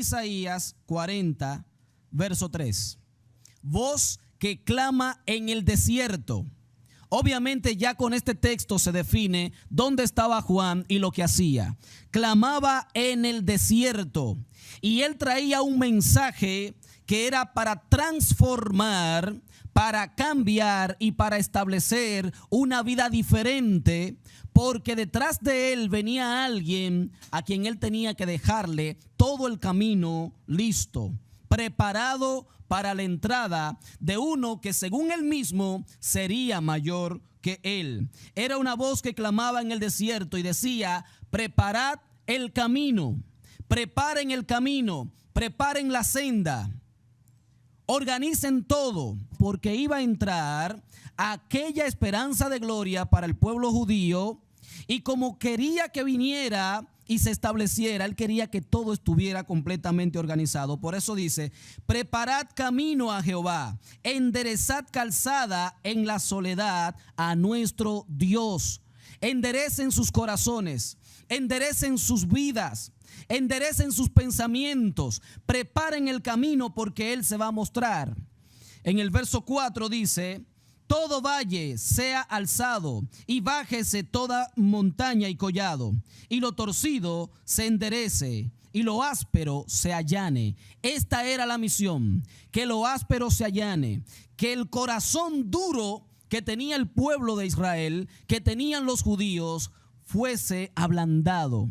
Isaías 40, verso 3. Voz que clama en el desierto. Obviamente ya con este texto se define dónde estaba Juan y lo que hacía. Clamaba en el desierto y él traía un mensaje que era para transformar, para cambiar y para establecer una vida diferente, porque detrás de él venía alguien a quien él tenía que dejarle todo el camino listo, preparado para la entrada de uno que según él mismo sería mayor que él. Era una voz que clamaba en el desierto y decía: preparad el camino, preparen el camino, preparen la senda, organicen todo, porque iba a entrar aquella esperanza de gloria para el pueblo judío, y como quería que viniera y se estableciera, él quería que todo estuviera completamente organizado. Por eso dice: preparad camino a Jehová, enderezad calzada en la soledad a nuestro Dios. Enderecen sus corazones, enderecen sus vidas, enderecen sus pensamientos, preparen el camino porque él se va a mostrar. En el verso 4 dice: todo valle sea alzado y bájese toda montaña y collado, y lo torcido se enderece y lo áspero se allane. Esta era la misión, que lo áspero se allane, que el corazón duro que tenía el pueblo de Israel, que tenían los judíos, fuese ablandado.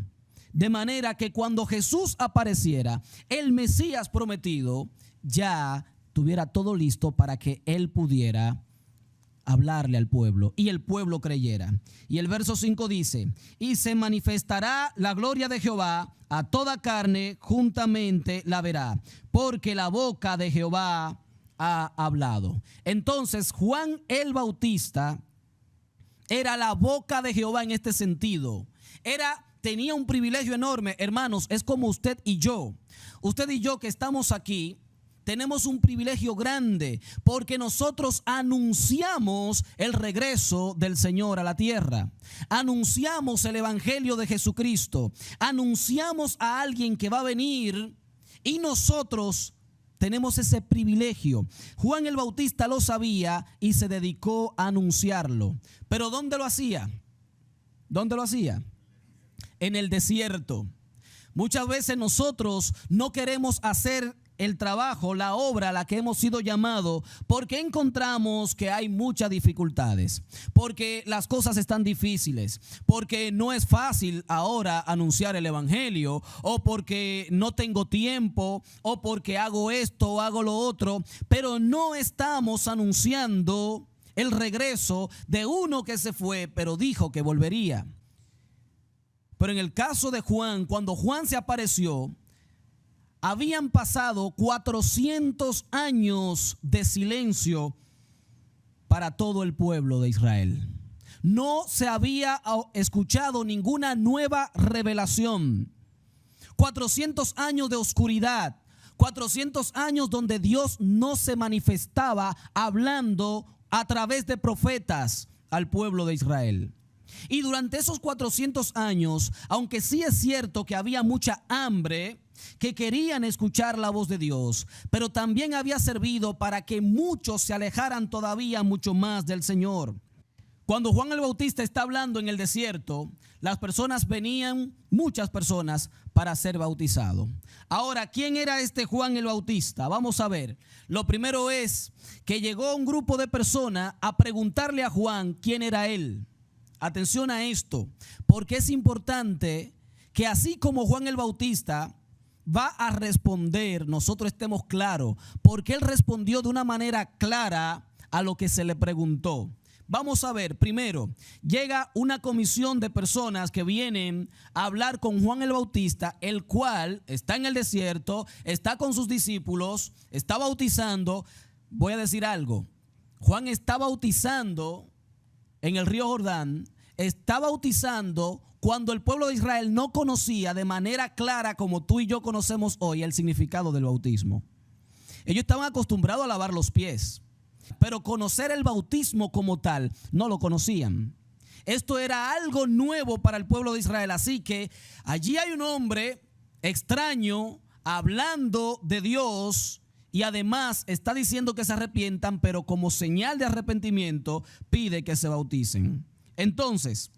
De manera que cuando Jesús apareciera, el Mesías prometido, ya tuviera todo listo para que él pudiera hablarle al pueblo y el pueblo creyera. Y el verso 5 dice: y se manifestará la gloria de Jehová, a toda carne juntamente la verá, porque la boca de Jehová ha hablado. Entonces Juan el Bautista era la boca de Jehová en este sentido. Tenía un privilegio enorme, hermanos. Es como usted y yo que estamos aquí. Tenemos un privilegio grande porque nosotros anunciamos el regreso del Señor a la tierra. Anunciamos el evangelio de Jesucristo. Anunciamos a alguien que va a venir y nosotros tenemos ese privilegio. Juan el Bautista lo sabía y se dedicó a anunciarlo. Pero ¿dónde lo hacía? ¿Dónde lo hacía? En el desierto. Muchas veces nosotros no queremos hacer el trabajo, la obra a la que hemos sido llamados, porque encontramos que hay muchas dificultades, porque las cosas están difíciles, porque no es fácil ahora anunciar el evangelio, o porque no tengo tiempo, o porque hago esto o hago lo otro, pero no estamos anunciando el regreso de uno que se fue, pero dijo que volvería. Pero en el caso de Juan, cuando Juan se apareció, habían pasado 400 años de silencio para todo el pueblo de Israel. No se había escuchado ninguna nueva revelación. 400 años de oscuridad. 400 años donde Dios no se manifestaba hablando a través de profetas al pueblo de Israel. Y durante esos 400 años, aunque sí es cierto que había mucha hambre, que querían escuchar la voz de Dios, pero también había servido para que muchos se alejaran todavía mucho más del Señor. Cuando Juan el Bautista está hablando en el desierto, las personas venían, muchas personas, para ser bautizados. Ahora, ¿quién era este Juan el Bautista? Vamos a ver. Lo primero es que llegó un grupo de personas a preguntarle a Juan quién era él. Atención a esto, porque es importante que así como Juan el Bautista va a responder, nosotros estemos claros, porque él respondió de una manera clara a lo que se le preguntó. Vamos a ver, primero, llega una comisión de personas que vienen a hablar con Juan el Bautista, el cual está en el desierto, está con sus discípulos, está bautizando. Voy a decir algo, Juan está bautizando en el río Jordán, está bautizando cuando el pueblo de Israel no conocía de manera clara como tú y yo conocemos hoy el significado del bautismo. Ellos estaban acostumbrados a lavar los pies, pero conocer el bautismo como tal no lo conocían. Esto era algo nuevo para el pueblo de Israel, así que allí hay un hombre extraño hablando de Dios y además está diciendo que se arrepientan, pero como señal de arrepentimiento pide que se bauticen. Entonces,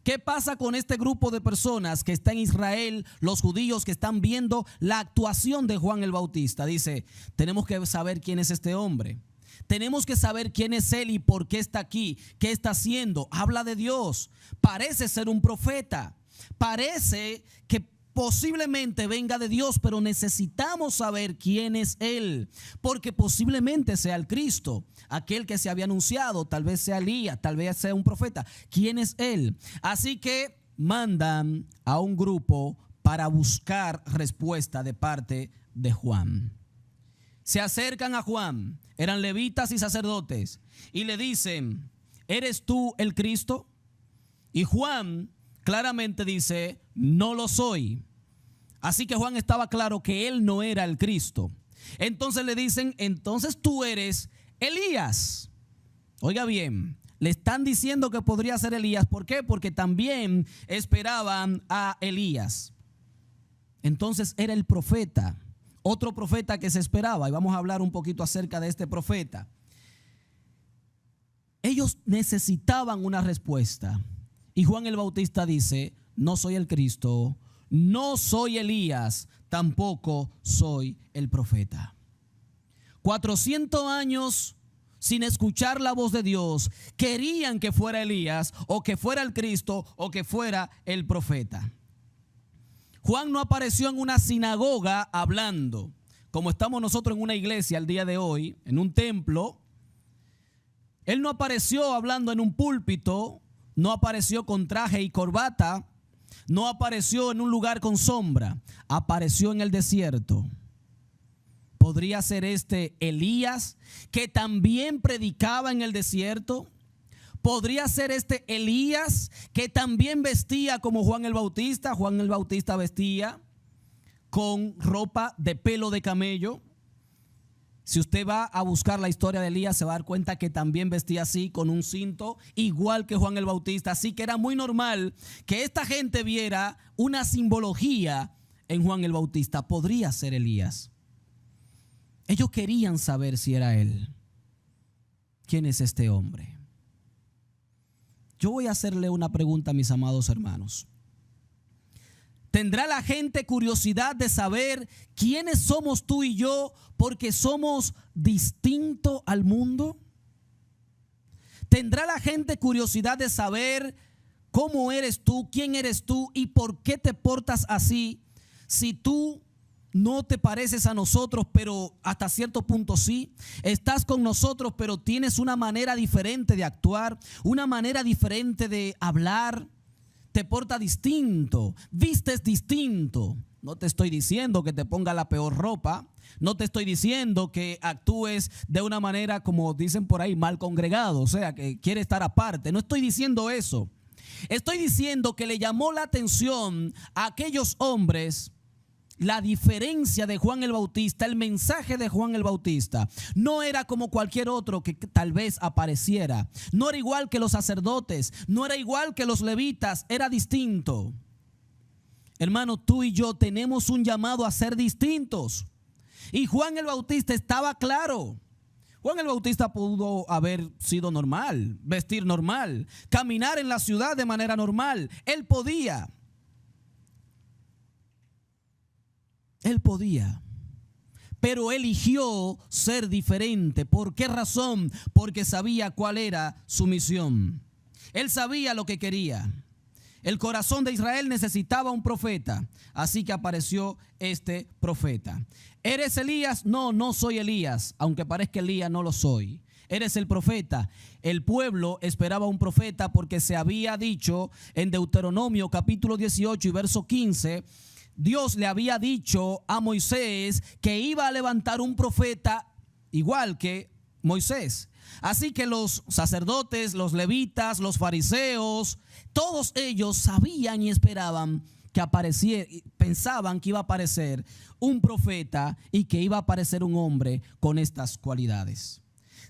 ¿qué pasa con este grupo de personas que está en Israel, los judíos que están viendo la actuación de Juan el Bautista? Dice, tenemos que saber quién es este hombre. Tenemos que saber quién es él y por qué está aquí, qué está haciendo. Habla de Dios. Parece ser un profeta. Parece que posiblemente venga de Dios, pero necesitamos saber quién es él, porque posiblemente sea el Cristo, aquel que se había anunciado, tal vez sea Elías, tal vez sea un profeta. ¿Quién es él? Así que mandan a un grupo para buscar respuesta de parte de Juan. Se acercan a Juan, eran levitas y sacerdotes, y le dicen, ¿eres tú el Cristo? Y Juan claramente dice, no lo soy. Así que Juan estaba claro que él no era el Cristo. Entonces le dicen, entonces tú eres Elías. Oiga bien, le están diciendo que podría ser Elías. ¿Por qué? Porque también esperaban a Elías. Entonces era el profeta, otro profeta que se esperaba. Y vamos a hablar un poquito acerca de este profeta. Ellos necesitaban una respuesta. Y Juan el Bautista dice, no soy el Cristo, no soy Elías, tampoco soy el profeta. 400 años sin escuchar la voz de Dios, querían que fuera Elías o que fuera el Cristo o que fuera el profeta. Juan no apareció en una sinagoga hablando, como estamos nosotros en una iglesia el día de hoy, en un templo. Él no apareció hablando en un púlpito, no apareció con traje y corbata, no apareció en un lugar con sombra, apareció en el desierto. ¿Podría ser este Elías que también predicaba en el desierto? ¿Podría ser este Elías que también vestía como Juan el Bautista? Juan el Bautista vestía con ropa de pelo de camello. Si usted va a buscar la historia de Elías, se va a dar cuenta que también vestía así, con un cinto, igual que Juan el Bautista. Así que era muy normal que esta gente viera una simbología en Juan el Bautista. Podría ser Elías. Ellos querían saber si era él. ¿Quién es este hombre? Yo voy a hacerle una pregunta a mis amados hermanos. ¿Tendrá la gente curiosidad de saber quiénes somos tú y yo porque somos distintos al mundo? ¿Tendrá la gente curiosidad de saber cómo eres tú, quién eres tú y por qué te portas así si tú no te pareces a nosotros, pero hasta cierto punto sí? Estás con nosotros, pero tienes una manera diferente de actuar, una manera diferente de hablar. Te porta distinto, vistes distinto. No te estoy diciendo que te ponga la peor ropa. No te estoy diciendo que actúes de una manera, como dicen por ahí, mal congregado, o sea, que quiere estar aparte. No estoy diciendo eso. Estoy diciendo que le llamó la atención a aquellos hombres la diferencia de Juan el Bautista. El mensaje de Juan el Bautista no era como cualquier otro que tal vez apareciera. No era igual que los sacerdotes, no era igual que los levitas, era distinto. Hermano, tú y yo tenemos un llamado a ser distintos. Y Juan el Bautista estaba claro. Juan el Bautista pudo haber sido normal, vestir normal, caminar en la ciudad de manera normal. Él podía. Pero eligió ser diferente. ¿Por qué razón? Porque sabía cuál era su misión. Él sabía lo que quería. El corazón de Israel necesitaba un profeta, así que apareció este profeta. ¿Eres Elías? No, no soy Elías, aunque parezca Elías, no lo soy. Eres el profeta. El pueblo esperaba un profeta porque se había dicho en Deuteronomio capítulo 18 y verso 15, Dios le había dicho a Moisés que iba a levantar un profeta igual que Moisés. Así que los sacerdotes, los levitas, los fariseos, todos ellos sabían y esperaban que apareciera, pensaban que iba a aparecer un profeta y que iba a aparecer un hombre con estas cualidades.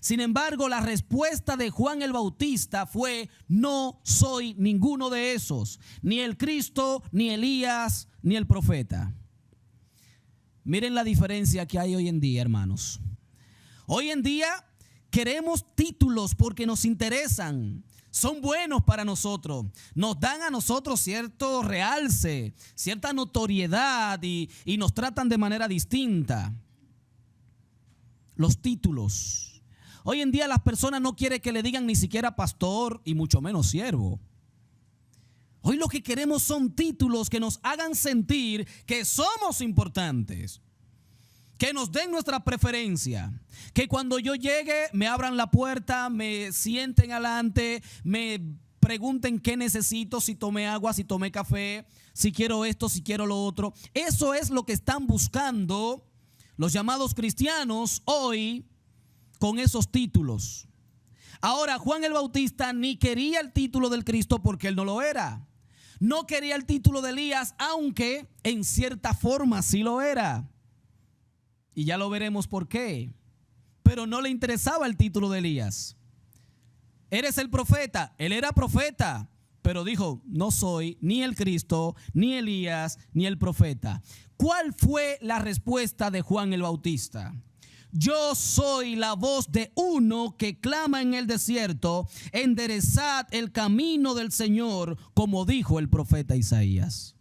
Sin embargo, la respuesta de Juan el Bautista fue: no soy ninguno de esos, ni el Cristo, ni Elías, ni el profeta. Miren la diferencia que hay hoy en día, hermanos. Hoy en día queremos títulos porque nos interesan. Son buenos para nosotros. Nos dan a nosotros cierto realce, cierta notoriedad y nos tratan de manera distinta. Los títulos. Hoy en día las personas no quieren que le digan ni siquiera pastor y mucho menos siervo. Hoy lo que queremos son títulos que nos hagan sentir que somos importantes, que nos den nuestra preferencia, que cuando yo llegue me abran la puerta, me sienten adelante, me pregunten qué necesito, si tomé agua, si tomé café, si quiero esto, si quiero lo otro. Eso es lo que están buscando los llamados cristianos hoy con esos títulos. Ahora, Juan el Bautista ni quería el título del Cristo porque él no lo era. No quería el título de Elías, aunque en cierta forma sí lo era. Y ya lo veremos por qué. Pero no le interesaba el título de Elías. ¿Eres el profeta? Él era profeta, pero dijo, no soy ni el Cristo, ni Elías, ni el profeta. ¿Cuál fue la respuesta de Juan el Bautista? Yo soy la voz de uno que clama en el desierto, enderezad el camino del Señor, como dijo el profeta Isaías.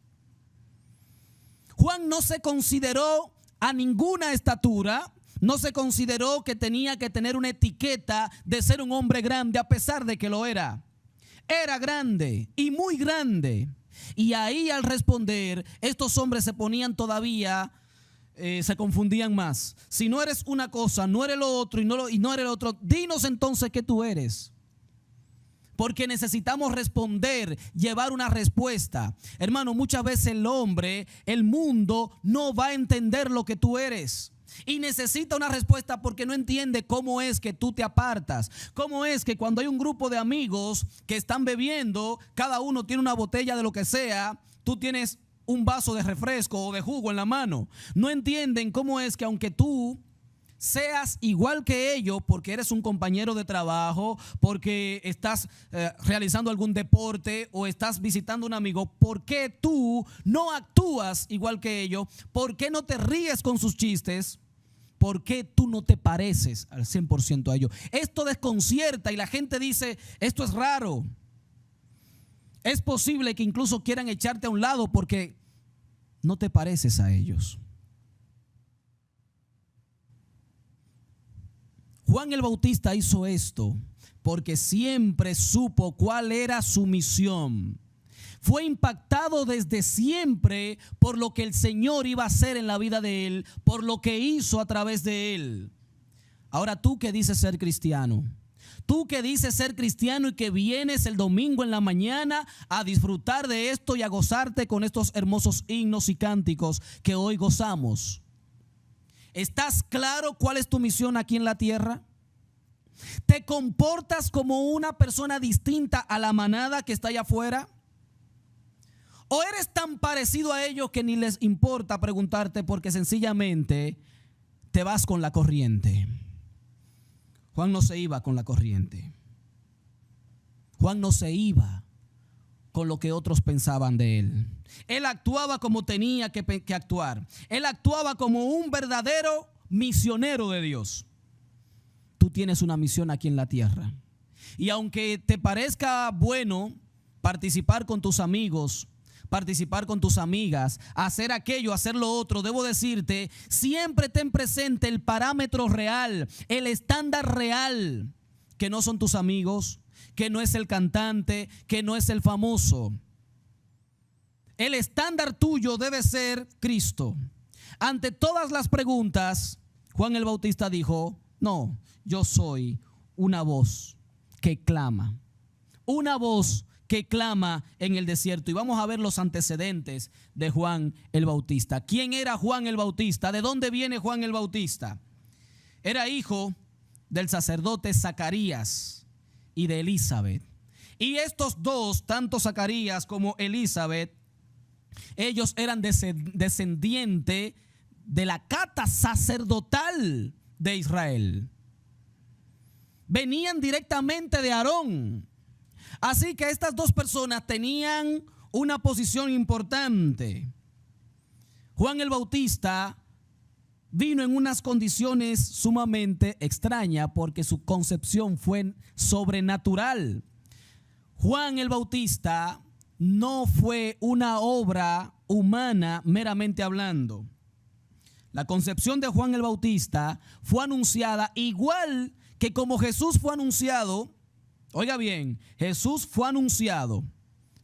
Juan no se consideró a ninguna estatura, no se consideró que tenía que tener una etiqueta de ser un hombre grande, a pesar de que lo era. Era grande y muy grande. Y ahí al responder, estos hombres se ponían todavía, se confundían más. Si no eres una cosa, no eres lo otro y no eres lo otro, dinos entonces qué tú eres. Porque necesitamos responder, llevar una respuesta. Hermano, muchas veces el hombre, el mundo, no va a entender lo que tú eres. Y necesita una respuesta porque no entiende cómo es que tú te apartas. Cómo es que cuando hay un grupo de amigos que están bebiendo, cada uno tiene una botella de lo que sea, tú tienes un vaso de refresco o de jugo en la mano. No entienden cómo es que aunque tú seas igual que ellos, porque eres un compañero de trabajo, porque estás realizando algún deporte o estás visitando a un amigo, ¿por qué tú no actúas igual que ellos? ¿Por qué no te ríes con sus chistes? ¿Por qué tú no te pareces al 100% a ellos? Esto desconcierta y la gente dice, esto es raro. Es posible que incluso quieran echarte a un lado porque no te pareces a ellos. Juan el Bautista hizo esto porque siempre supo cuál era su misión. Fue impactado desde siempre por lo que el Señor iba a hacer en la vida de él, por lo que hizo a través de él. Ahora tú que dices ser cristiano, tú que dices ser cristiano y que vienes el domingo en la mañana a disfrutar de esto y a gozarte con estos hermosos himnos y cánticos que hoy gozamos. ¿Estás claro cuál es tu misión aquí en la tierra? ¿Te comportas como una persona distinta a la manada que está allá afuera? ¿O eres tan parecido a ellos que ni les importa preguntarte porque sencillamente te vas con la corriente? Juan no se iba con la corriente. Juan no se iba con lo que otros pensaban de él. Él actuaba como tenía que actuar. Él actuaba como un verdadero misionero de Dios. Tú tienes una misión aquí en la tierra. Y aunque te parezca bueno participar con tus amigos, participar con tus amigas, hacer aquello, hacer lo otro, debo decirte, siempre ten presente el parámetro real, el estándar real, que no son tus amigos, que no es el cantante, que no es el famoso. El estándar tuyo debe ser Cristo. Ante todas las preguntas, Juan el Bautista dijo, no, yo soy una voz que clama. Una voz que clama en el desierto. Y vamos a ver los antecedentes de Juan el Bautista. ¿Quién era Juan el Bautista? ¿De dónde viene Juan el Bautista? Era hijo del sacerdote Zacarías y de Elizabeth. Y estos dos, tanto Zacarías como Elizabeth, ellos eran descendientes de la casta sacerdotal de Israel. Venían directamente de Aarón. Así que estas dos personas tenían una posición importante. Juan el Bautista vino en unas condiciones sumamente extrañas porque su concepción fue sobrenatural. Juan el Bautista no fue una obra humana meramente hablando. La concepción de Juan el Bautista fue anunciada igual que como Jesús fue anunciado. Oiga bien, Jesús fue anunciado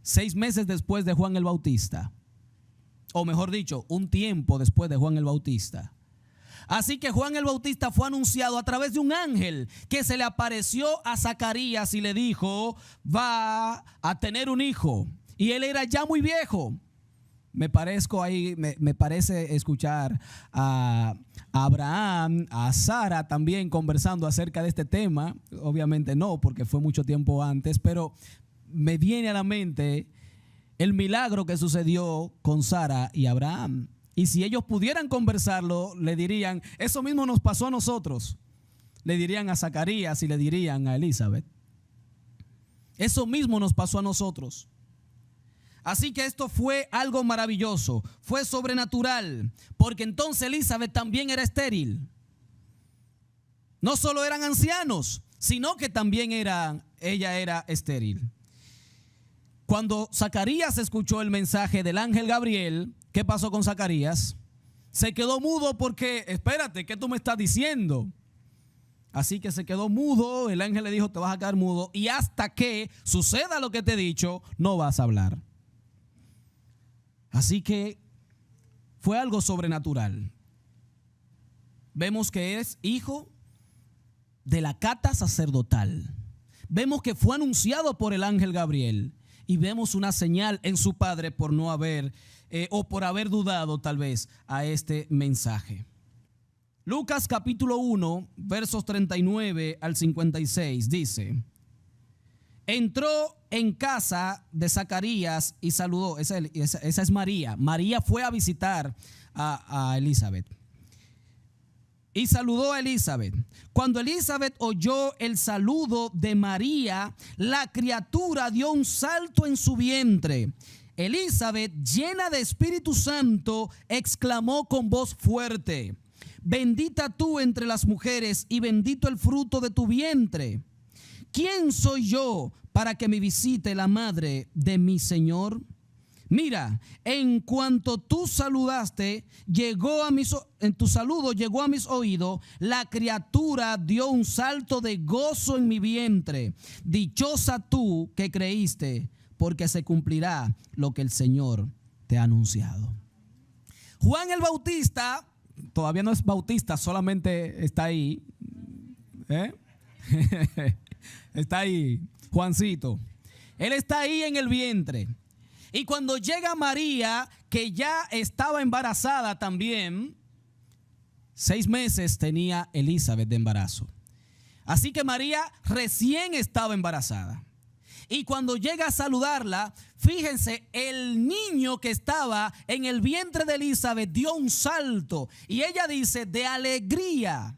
6 meses después de Juan el Bautista, o mejor dicho, un tiempo después de Juan el Bautista. Así que Juan el Bautista fue anunciado a través de un ángel que se le apareció a Zacarías y le dijo: va a tener un hijo. Y él era ya muy viejo. Me parece escuchar a Abraham, a Sara también conversando acerca de este tema. Obviamente no, porque fue mucho tiempo antes, pero me viene a la mente el milagro que sucedió con Sara y Abraham. Y si ellos pudieran conversarlo, le dirían: eso mismo nos pasó a nosotros. Le dirían a Zacarías y le dirían a Elizabeth: eso mismo nos pasó a nosotros. Así que esto fue algo maravilloso, fue sobrenatural, porque entonces Elizabeth también era estéril. No solo eran ancianos, sino que también ella era estéril. Cuando Zacarías escuchó el mensaje del ángel Gabriel, ¿qué pasó con Zacarías? Se quedó mudo porque, espérate, ¿qué tú me estás diciendo? Así que se quedó mudo, el ángel le dijo: te vas a quedar mudo y hasta que suceda lo que te he dicho, no vas a hablar. Así que fue algo sobrenatural. Vemos que es hijo de la cata sacerdotal. Vemos que fue anunciado por el ángel Gabriel. Y vemos una señal en su padre por no haber o por haber dudado tal vez a este mensaje. Lucas capítulo 1, versos 39 al 56 dice: entró en casa de Zacarías y saludó. Esa es María. María fue a visitar a Elizabeth. Y saludó a Elizabeth. Cuando Elizabeth oyó el saludo de María, la criatura dio un salto en su vientre. Elizabeth, llena de Espíritu Santo, exclamó con voz fuerte: bendita tú entre las mujeres y bendito el fruto de tu vientre. ¿Quién soy yo para que me visite la madre de mi Señor? Mira, en cuanto tú saludaste, en tu saludo llegó a mis oídos, la criatura dio un salto de gozo en mi vientre. Dichosa tú que creíste, porque se cumplirá lo que el Señor te ha anunciado. Juan el Bautista, todavía no es bautista, solamente está ahí. Está ahí, Juancito. Él está ahí en el vientre. Y cuando llega María, que ya estaba embarazada también, 6 meses tenía Elizabeth de embarazo. Así que María recién estaba embarazada. Y cuando llega a saludarla, fíjense, el niño que estaba en el vientre de Elizabeth dio un salto. Y ella dice: de alegría.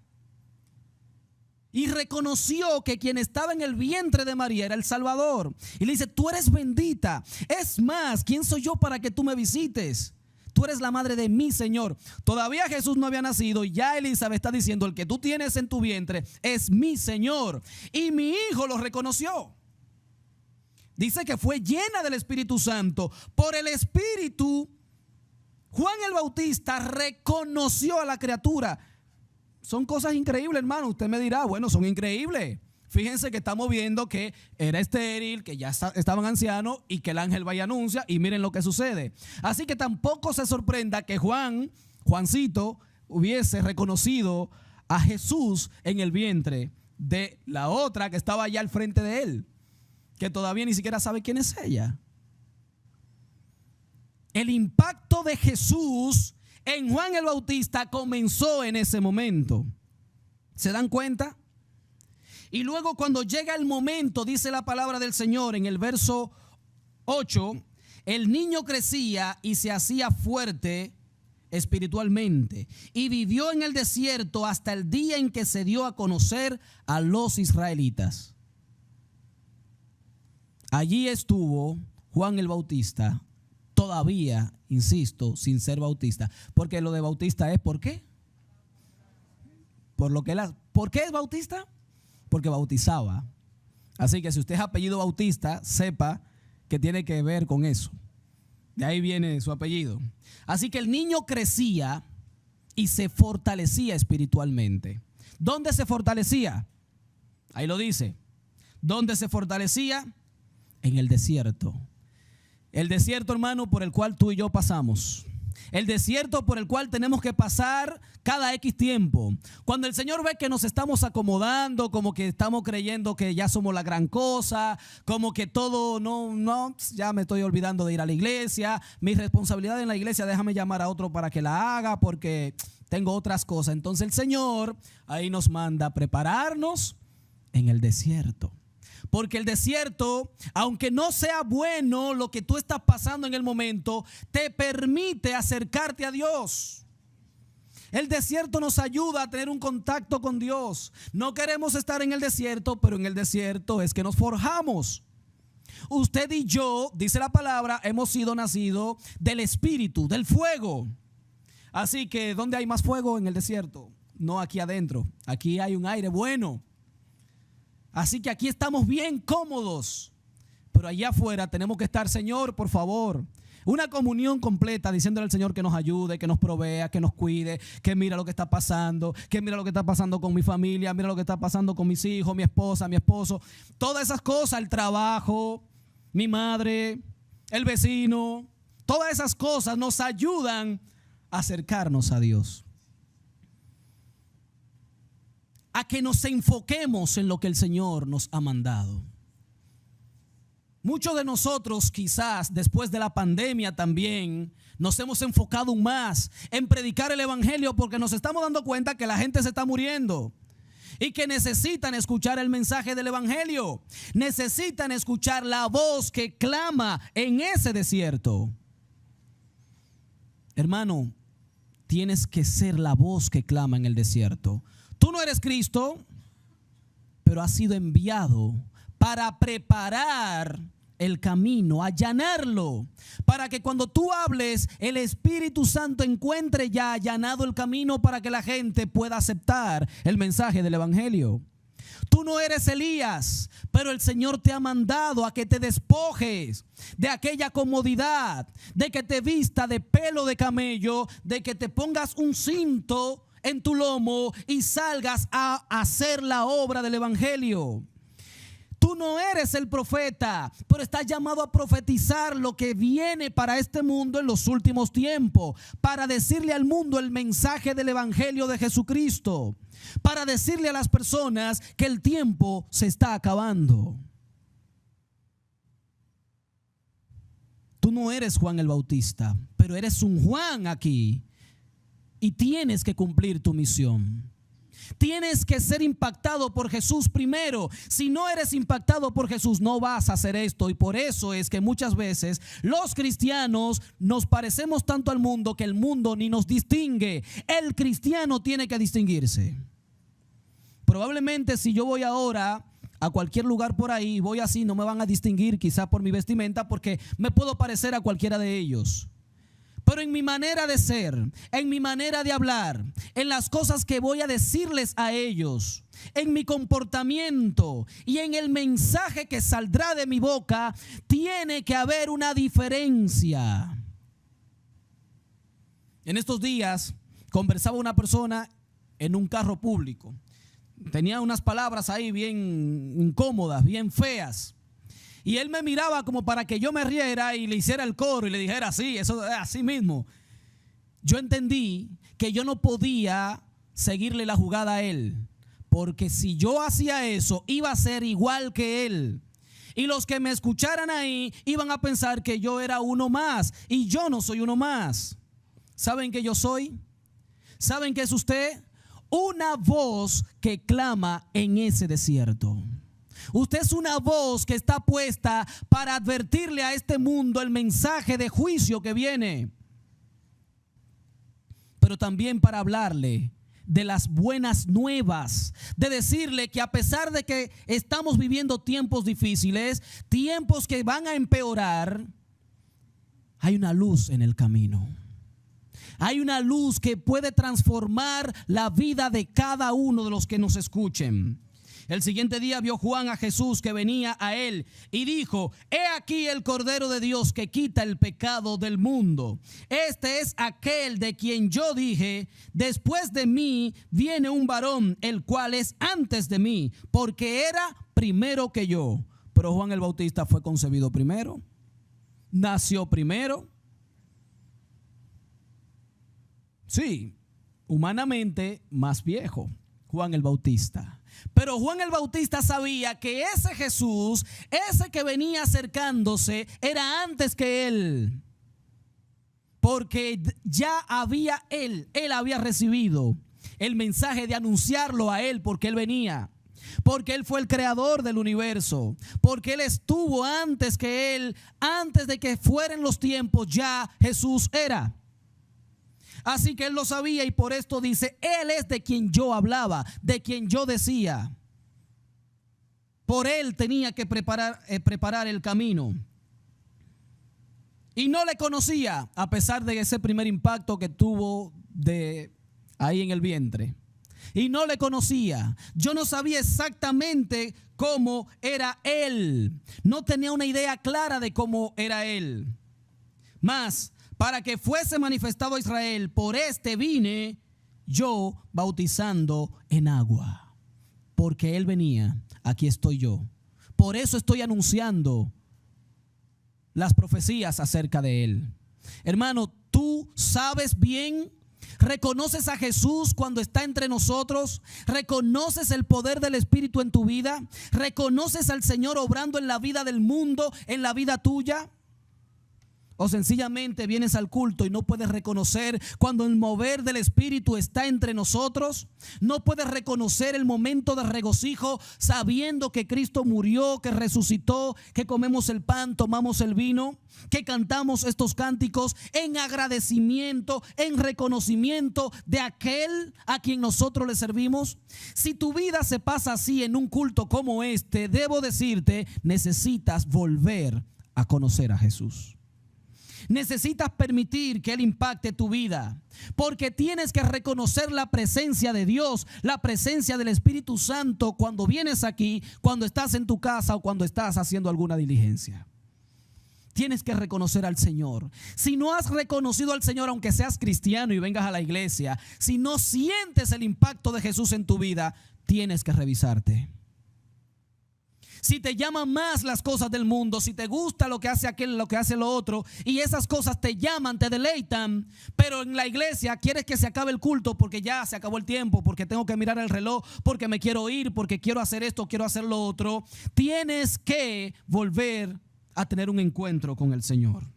Y reconoció que quien estaba en el vientre de María era el Salvador. Y le dice: tú eres bendita. Es más, ¿quién soy yo para que tú me visites? Tú eres la madre de mi Señor. Todavía Jesús no había nacido y ya Elizabeth está diciendo: el que tú tienes en tu vientre es mi Señor. Y mi hijo lo reconoció. Dice que fue llena del Espíritu Santo. Por el Espíritu, Juan el Bautista reconoció a la criatura. Son cosas increíbles, hermano. Usted me dirá: bueno, son increíbles. Fíjense que estamos viendo que era estéril, que ya estaban ancianos y que el ángel va y anuncia, y miren lo que sucede. Así que tampoco se sorprenda que Juancito, hubiese reconocido a Jesús en el vientre de la otra que estaba allá al frente de él, que todavía ni siquiera sabe quién es ella. El impacto de Jesús en Juan el Bautista comenzó en ese momento. ¿Se dan cuenta? Y luego, cuando llega el momento, dice la palabra del Señor en el verso 8, el niño crecía y se hacía fuerte espiritualmente y vivió en el desierto hasta el día en que se dio a conocer a los israelitas. Allí estuvo Juan el Bautista, todavía, insisto, sin ser bautista. Porque lo de bautista es ¿por qué? ¿Por qué es bautista? Porque bautizaba. Así que si usted es apellido Bautista, sepa que tiene que ver con eso. De ahí viene su apellido. Así que el niño crecía y se fortalecía espiritualmente. ¿Dónde se fortalecía? Ahí lo dice. ¿Dónde se fortalecía? En el desierto. El desierto, hermano, por el cual tú y yo pasamos. El desierto por el cual tenemos que pasar cada X tiempo. Cuando el Señor ve que nos estamos acomodando, como que estamos creyendo que ya somos la gran cosa, como que todo, ya me estoy olvidando de ir a la iglesia, mi responsabilidad en la iglesia, déjame llamar a otro para que la haga porque tengo otras cosas. Entonces el Señor ahí nos manda a prepararnos en el desierto. Porque el desierto, aunque no sea bueno lo que tú estás pasando en el momento, te permite acercarte a Dios. El desierto nos ayuda a tener un contacto con Dios. No queremos estar en el desierto, pero en el desierto es que nos forjamos. Usted y yo, dice la palabra, hemos sido nacidos del Espíritu, del fuego. Así que, ¿dónde hay más fuego? En el desierto. No aquí adentro. Aquí hay un aire bueno. Así que aquí estamos bien cómodos, pero allá afuera tenemos que estar, Señor, por favor, una comunión completa diciéndole al Señor que nos ayude, que nos provea, que nos cuide, que mira lo que está pasando, que mira lo que está pasando con mi familia, mira lo que está pasando con mis hijos, mi esposa, mi esposo, todas esas cosas, el trabajo, mi madre, el vecino, todas esas cosas nos ayudan a acercarnos a Dios. A que nos enfoquemos en lo que el Señor nos ha mandado. Muchos de nosotros quizás después de la pandemia también nos hemos enfocado aún más en predicar el evangelio porque nos estamos dando cuenta que la gente se está muriendo y que necesitan escuchar el mensaje del evangelio. Necesitan escuchar la voz que clama en ese desierto. Hermano, tienes que ser la voz que clama en el desierto. Tú no eres Cristo, pero has sido enviado para preparar el camino, allanarlo, para que cuando tú hables, el Espíritu Santo encuentre ya allanado el camino para que la gente pueda aceptar el mensaje del evangelio. Tú no eres Elías, pero el Señor te ha mandado a que te despojes de aquella comodidad, de que te vista de pelo de camello, de que te pongas un cinto en tu lomo y salgas a hacer la obra del evangelio. Tú no eres el profeta, pero estás llamado a profetizar lo que viene para este mundo en los últimos tiempos, para decirle al mundo el mensaje del evangelio de Jesucristo, para decirle a las personas que el tiempo se está acabando. Tú no eres Juan el Bautista, pero eres un Juan aquí. Y tienes que cumplir tu misión. Tienes que ser impactado por Jesús primero. Si no eres impactado por Jesús, no vas a hacer esto. Y por eso es que muchas veces los cristianos nos parecemos tanto al mundo que el mundo ni nos distingue. El cristiano tiene que distinguirse. Probablemente si yo voy ahora a cualquier lugar por ahí, voy así, no me van a distinguir quizá por mi vestimenta porque me puedo parecer a cualquiera de ellos. Pero en mi manera de ser, en mi manera de hablar, en las cosas que voy a decirles a ellos, en mi comportamiento y en el mensaje que saldrá de mi boca, tiene que haber una diferencia. En estos días conversaba una persona en un carro público. Tenía unas palabras ahí bien incómodas, bien feas. Y él me miraba como para que yo me riera y le hiciera el coro y le dijera así, eso así mismo. Yo entendí que yo no podía seguirle la jugada a él, porque si yo hacía eso, iba a ser igual que él. Y los que me escucharan ahí iban a pensar que yo era uno más, y yo no soy uno más. ¿Saben qué yo soy? ¿Saben qué es usted? Una voz que clama en ese desierto. Usted es una voz que está puesta para advertirle a este mundo el mensaje de juicio que viene, pero también para hablarle de las buenas nuevas, de decirle que a pesar de que estamos viviendo tiempos difíciles, tiempos que van a empeorar, hay una luz en el camino. Hay una luz que puede transformar la vida de cada uno de los que nos escuchen. El siguiente día vio Juan a Jesús que venía a él y dijo: he aquí el Cordero de Dios que quita el pecado del mundo. Este es aquel de quien yo dije: después de mí viene un varón, el cual es antes de mí, porque era primero que yo. Pero Juan el Bautista fue concebido primero, nació primero. Sí, humanamente más viejo, Juan el Bautista. Pero Juan el Bautista sabía que ese Jesús, ese que venía acercándose, era antes que él. Porque ya él había recibido el mensaje de anunciarlo a él, porque él venía. Porque él fue el creador del universo. Porque él estuvo antes que él, antes de que fueran los tiempos, ya Jesús era. Así que él lo sabía y por esto dice: él es de quien yo hablaba, de quien yo decía. Por él tenía que preparar el camino. Y no le conocía, a pesar de ese primer impacto que tuvo de ahí en el vientre. Y no le conocía. Yo no sabía exactamente cómo era él. No tenía una idea clara de cómo era él. Mas para que fuese manifestado a Israel, por este vine yo bautizando en agua. Porque él venía, aquí estoy yo. Por eso estoy anunciando las profecías acerca de él. Hermano, tú sabes bien, reconoces a Jesús cuando está entre nosotros, reconoces el poder del Espíritu en tu vida, reconoces al Señor obrando en la vida del mundo, en la vida tuya. O sencillamente vienes al culto y no puedes reconocer cuando el mover del Espíritu está entre nosotros. No puedes reconocer el momento de regocijo sabiendo que Cristo murió, que resucitó, que comemos el pan, tomamos el vino, que cantamos estos cánticos en agradecimiento, en reconocimiento de aquel a quien nosotros le servimos. Si tu vida se pasa así en un culto como este, debo decirte, necesitas volver a conocer a Jesús. Necesitas permitir que Él impacte tu vida, porque tienes que reconocer la presencia de Dios, la presencia del Espíritu Santo cuando vienes aquí, cuando estás en tu casa o cuando estás haciendo alguna diligencia. Tienes que reconocer al Señor. Si no has reconocido al Señor, aunque seas cristiano y vengas a la iglesia, si no sientes el impacto de Jesús en tu vida, tienes que revisarte. Si te llaman más las cosas del mundo, si te gusta lo que hace aquel, lo que hace lo otro, y esas cosas te llaman, te deleitan, pero en la iglesia quieres que se acabe el culto porque ya se acabó el tiempo, porque tengo que mirar el reloj, porque me quiero ir, porque quiero hacer esto, quiero hacer lo otro, tienes que volver a tener un encuentro con el Señor.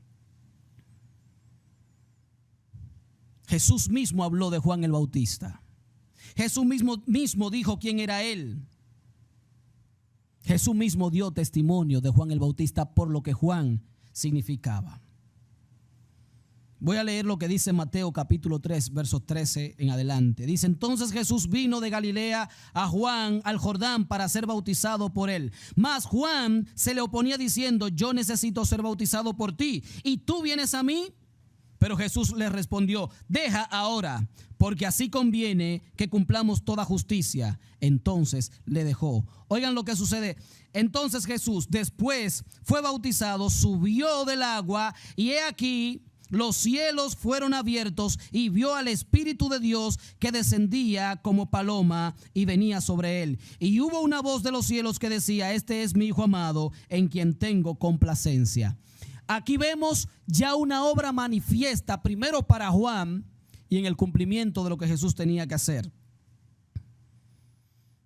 Jesús mismo habló de Juan el Bautista. Jesús mismo dijo quién era él. Jesús mismo dio testimonio de Juan el Bautista por lo que Juan significaba. Voy a leer lo que dice Mateo capítulo 3, versos 13 en adelante. Dice: entonces Jesús vino de Galilea a Juan al Jordán para ser bautizado por él. Mas Juan se le oponía diciendo: yo necesito ser bautizado por ti, ¿y tú vienes a mí? Pero Jesús le respondió: deja ahora, porque así conviene que cumplamos toda justicia. Entonces le dejó. Oigan lo que sucede. Entonces Jesús, después fue bautizado, subió del agua, y he aquí los cielos fueron abiertos, y vio al Espíritu de Dios que descendía como paloma y venía sobre él. Y hubo una voz de los cielos que decía: este es mi Hijo amado, en quien tengo complacencia. Aquí vemos ya una obra manifiesta, primero para Juan y en el cumplimiento de lo que Jesús tenía que hacer.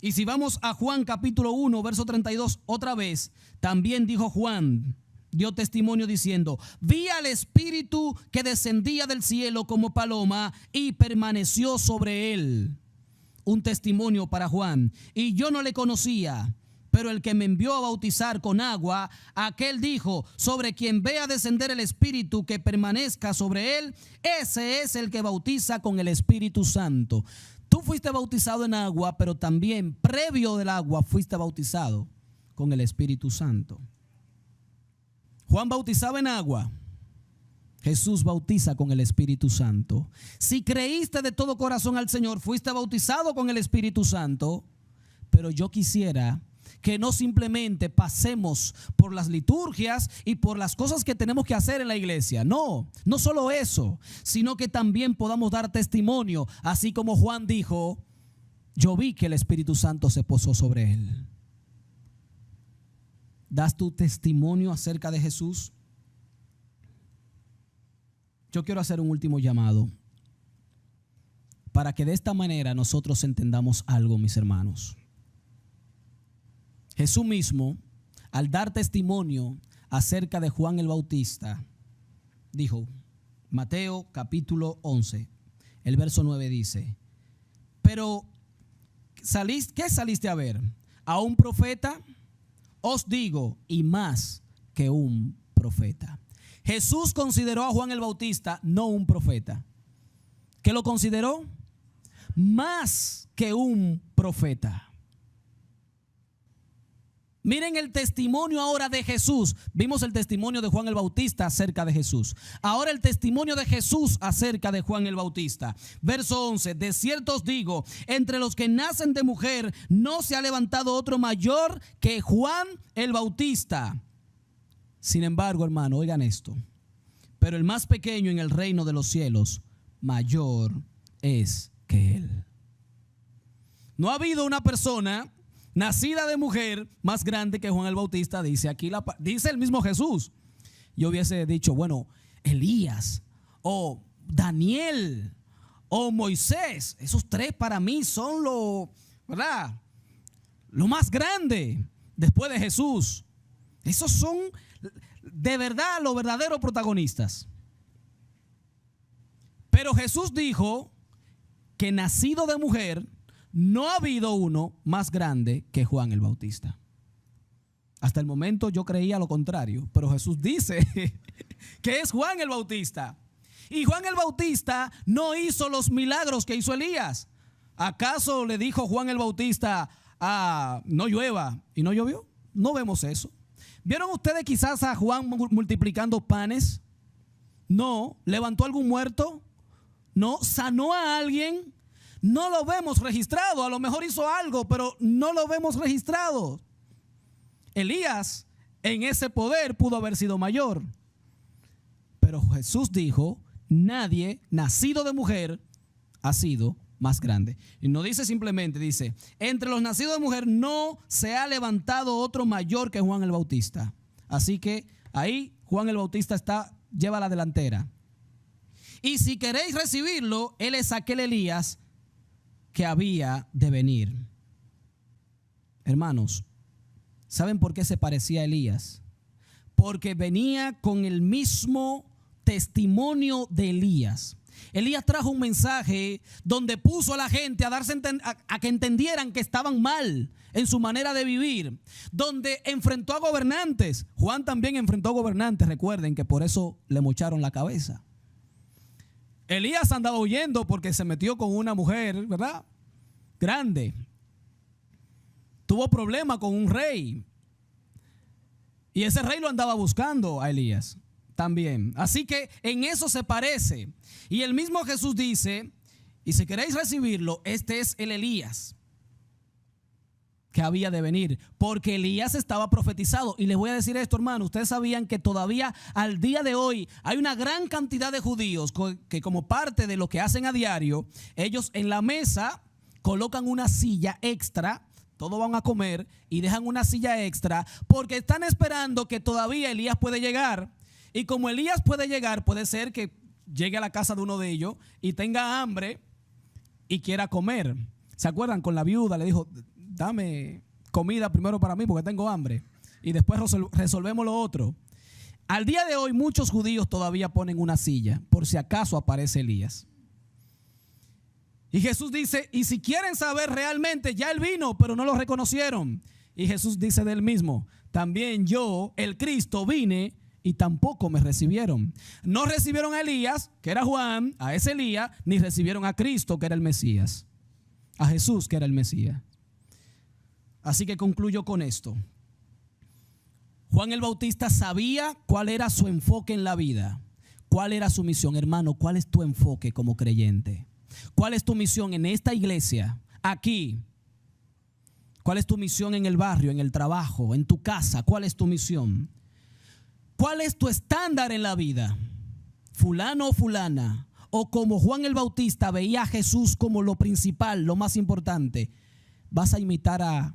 Y si vamos a Juan capítulo 1, verso 32, otra vez, también dijo Juan, dio testimonio diciendo: vi al Espíritu que descendía del cielo como paloma y permaneció sobre él. Un testimonio para Juan. Y yo no le conocía, pero el que me envió a bautizar con agua, aquel dijo: sobre quien vea descender el Espíritu que permanezca sobre él, ese es el que bautiza con el Espíritu Santo. Tú fuiste bautizado en agua, pero también previo del agua fuiste bautizado con el Espíritu Santo. Juan bautizaba en agua. Jesús bautiza con el Espíritu Santo. Si creíste de todo corazón al Señor, fuiste bautizado con el Espíritu Santo. Pero yo quisiera que no simplemente pasemos por las liturgias y por las cosas que tenemos que hacer en la iglesia. No, no solo eso, sino que también podamos dar testimonio, así como Juan dijo: yo vi que el Espíritu Santo se posó sobre él. ¿Das tu testimonio acerca de Jesús? Yo quiero hacer un último llamado para que de esta manera nosotros entendamos algo, mis hermanos. Jesús mismo, al dar testimonio acerca de Juan el Bautista, dijo, Mateo capítulo 11, el verso 9 dice: pero ¿qué saliste a ver? ¿A un profeta? Os digo, y más que un profeta. Jesús consideró a Juan el Bautista no un profeta. ¿Qué lo consideró? Más que un profeta. Miren el testimonio ahora de Jesús. Vimos el testimonio de Juan el Bautista acerca de Jesús. Ahora el testimonio de Jesús acerca de Juan el Bautista. Verso 11: de cierto os digo, entre los que nacen de mujer no se ha levantado otro mayor que Juan el Bautista. Sin embargo, hermano, oigan esto: pero el más pequeño en el reino de los cielos, mayor es que él. No ha habido una persona nacida de mujer más grande que Juan el Bautista, dice aquí, dice el mismo Jesús. Yo hubiese dicho, bueno, Elías o Daniel o Moisés, esos tres para mí son ¿verdad?, lo más grande después de Jesús. Esos son de verdad los verdaderos protagonistas. Pero Jesús dijo que nacido de mujer no ha habido uno más grande que Juan el Bautista. Hasta el momento yo creía lo contrario, pero Jesús dice que es Juan el Bautista. Y Juan el Bautista no hizo los milagros que hizo Elías. ¿Acaso le dijo Juan el Bautista no llueva y no llovió? No vemos eso. ¿Vieron ustedes quizás a Juan multiplicando panes? No. ¿Levantó algún muerto? No. ¿Sanó a alguien? No lo vemos registrado. A lo mejor hizo algo, pero no lo vemos registrado. Elías en ese poder pudo haber sido mayor. Pero Jesús dijo, nadie nacido de mujer ha sido más grande. Y no dice simplemente, dice, entre los nacidos de mujer no se ha levantado otro mayor que Juan el Bautista. Así que ahí Juan el Bautista lleva la delantera. Y si queréis recibirlo, él es aquel Elías que había de venir. Hermanos, ¿saben por qué se parecía a Elías? Porque venía con el mismo testimonio de Elías. Elías trajo un mensaje donde puso a la gente a que entendieran que estaban mal en su manera de vivir, donde enfrentó a gobernantes. Juan también enfrentó a gobernantes, recuerden que por eso le mocharon la cabeza. Elías andaba huyendo porque se metió con una mujer, ¿verdad?, grande. Tuvo problema con un rey. Y ese rey lo andaba buscando a Elías también. Así que en eso se parece. Y el mismo Jesús dice, y si queréis recibirlo, este es el Elías que había de venir, porque Elías estaba profetizado. Y les voy a decir esto, hermano, ustedes sabían que todavía al día de hoy hay una gran cantidad de judíos que como parte de lo que hacen a diario, ellos en la mesa colocan una silla extra. Todos van a comer y dejan una silla extra porque están esperando que todavía Elías puede llegar. Y como Elías puede llegar, puede ser que llegue a la casa de uno de ellos y tenga hambre y quiera comer. ¿Se acuerdan? Con la viuda le dijo, dame comida primero para mí porque tengo hambre y después resolvemos lo otro. Al día de hoy muchos judíos todavía ponen una silla por si acaso aparece Elías. Y Jesús dice, y si quieren saber realmente, ya él vino, pero no lo reconocieron. Y Jesús dice de él mismo, también yo, el Cristo, vine y tampoco me recibieron. No recibieron a Elías, que era Juan, a ese Elías, ni recibieron a Cristo, que era el Mesías. A Jesús, que era el Mesías. Así que concluyo con esto. Juan el Bautista sabía cuál era su enfoque en la vida. ¿Cuál era su misión? Hermano, ¿cuál es tu enfoque como creyente? ¿Cuál es tu misión en esta iglesia, aquí? ¿Cuál es tu misión en el barrio, en el trabajo, en tu casa? ¿Cuál es tu misión? ¿Cuál es tu estándar en la vida? ¿Fulano o fulana? O como Juan el Bautista veía a Jesús como lo principal, lo más importante. ¿Vas a imitar a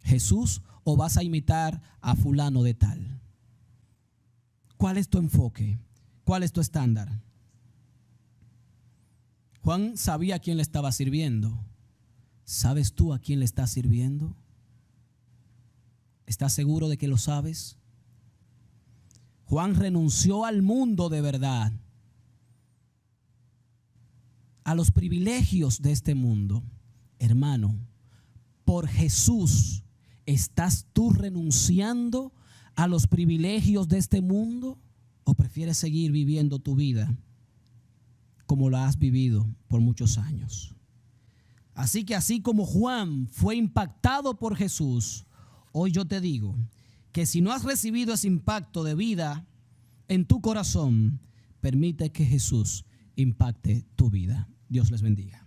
Jesús o vas a imitar a fulano de tal? ¿Cuál es tu enfoque? ¿Cuál es tu estándar? Juan sabía a quién le estaba sirviendo. ¿Sabes tú a quién le estás sirviendo? ¿Estás seguro de que lo sabes? Juan renunció al mundo de verdad, a los privilegios de este mundo. Hermano, por Jesús, ¿estás tú renunciando a los privilegios de este mundo o prefieres seguir viviendo tu vida como la has vivido por muchos años? Así que así como Juan fue impactado por Jesús, hoy yo te digo que si no has recibido ese impacto de vida en tu corazón, permite que Jesús impacte tu vida. Dios les bendiga.